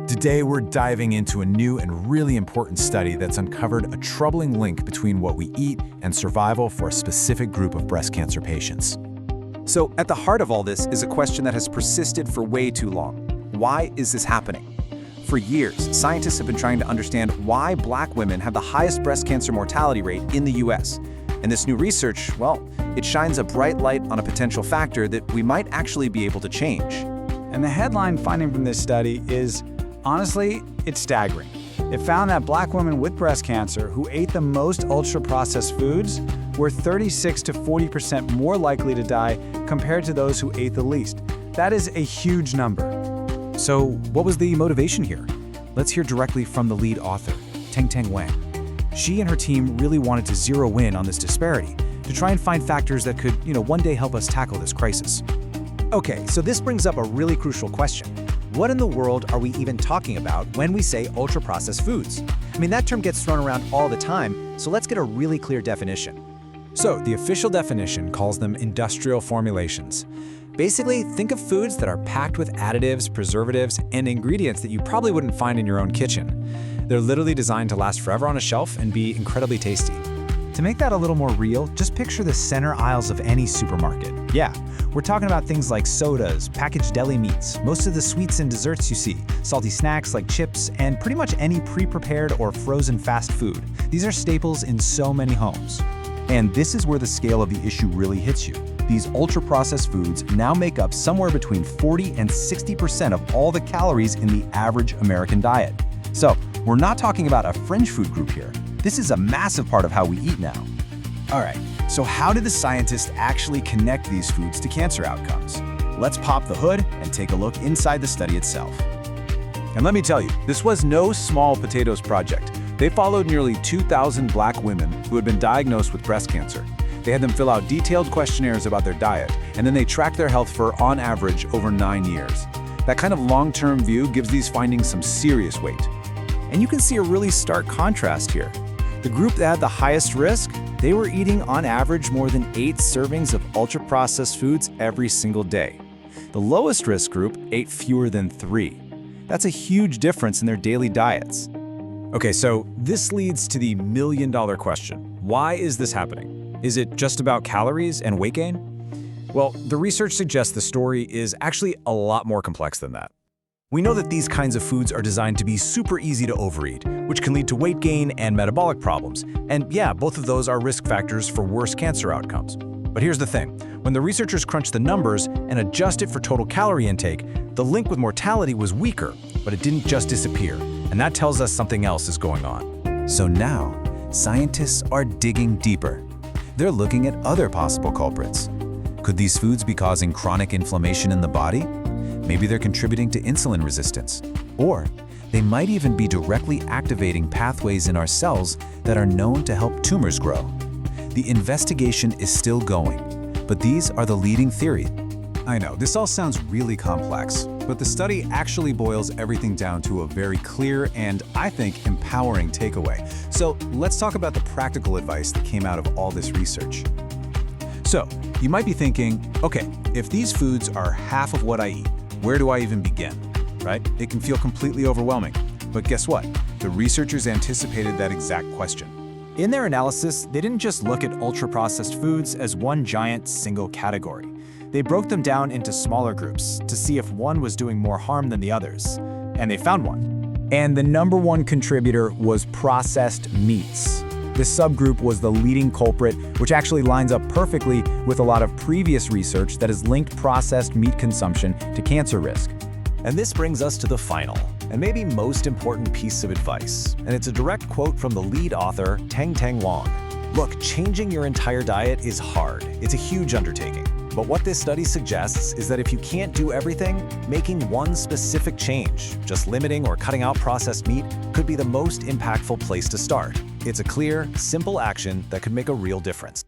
Today, we're diving into a new and really important study that's uncovered a troubling link between what we eat and survival for a specific group of breast cancer patients. So, at the heart of all this is a question that has persisted for way too long. Why is this happening? For years, scientists have been trying to understand why Black women have the highest breast cancer mortality rate in the US. And this new research, well, it shines a bright light on a potential factor that we might actually be able to change. And the headline finding from this study is, honestly, it's staggering. It found that Black women with breast cancer who ate the most ultra-processed foods were 36 to 40% more likely to die compared to those who ate the least. That is a huge number. So, what was the motivation here? Let's hear directly from the lead author, Teng Wang. She and her team really wanted to zero in on this disparity to try and find factors that could, one day help us tackle this crisis. Okay, so this brings up a really crucial question. What in the world are we even talking about when we say ultra-processed foods? I mean, that term gets thrown around all the time, so let's get a really clear definition. So, the official definition calls them industrial formulations. Basically, think of foods that are packed with additives, preservatives, and ingredients that you probably wouldn't find in your own kitchen. They're literally designed to last forever on a shelf and be incredibly tasty. To make that a little more real, just picture the center aisles of any supermarket. Yeah, we're talking about things like sodas, packaged deli meats, most of the sweets and desserts you see, salty snacks like chips, and pretty much any pre-prepared or frozen fast food. These are staples in so many homes. And this is where the scale of the issue really hits you. These ultra-processed foods now make up somewhere between 40 and 60% of all the calories in the average American diet. So, we're not talking about a fringe food group here. This is a massive part of how we eat now. All right, so how did the scientists actually connect these foods to cancer outcomes? Let's pop the hood and take a look inside the study itself. And let me tell you, this was no small potatoes project. They followed nearly 2,000 Black women who had been diagnosed with breast cancer. They had them fill out detailed questionnaires about their diet, and then they tracked their health for, on average, over 9 years. That kind of long-term view gives these findings some serious weight. And you can see a really stark contrast here. The group that had the highest risk, they were eating on average more than 8 servings of ultra-processed foods every single day. The lowest risk group ate fewer than 3. That's a huge difference in their daily diets. Okay, so this leads to the million-dollar question. Why is this happening? Is it just about calories and weight gain? Well, the research suggests the story is actually a lot more complex than that. We know that these kinds of foods are designed to be super easy to overeat, which can lead to weight gain and metabolic problems. And yeah, both of those are risk factors for worse cancer outcomes. But here's the thing. When the researchers crunched the numbers and adjusted for total calorie intake, the link with mortality was weaker, but it didn't just disappear. And that tells us something else is going on. So now, scientists are digging deeper. They're looking at other possible culprits. Could these foods be causing chronic inflammation in the body? Maybe they're contributing to insulin resistance. Or they might even be directly activating pathways in our cells that are known to help tumors grow. The investigation is still going, but these are the leading theories. I know, this all sounds really complex, but the study actually boils everything down to a very clear and, I think, empowering takeaway. So let's talk about the practical advice that came out of all this research. So, you might be thinking, okay, if these foods are half of what I eat, where do I even begin, right? It can feel completely overwhelming. But guess what? The researchers anticipated that exact question. In their analysis, they didn't just look at ultra-processed foods as one giant single category. They broke them down into smaller groups to see if one was doing more harm than the others. And they found one. And the number one contributor was processed meats. This subgroup was the leading culprit, which actually lines up perfectly with a lot of previous research that has linked processed meat consumption to cancer risk. And this brings us to the final, and maybe most important piece of advice. And it's a direct quote from the lead author, Teng Wang. Look, changing your entire diet is hard. It's a huge undertaking. But what this study suggests is that if you can't do everything, making one specific change, just limiting or cutting out processed meat, could be the most impactful place to start. It's a clear, simple action that could make a real difference.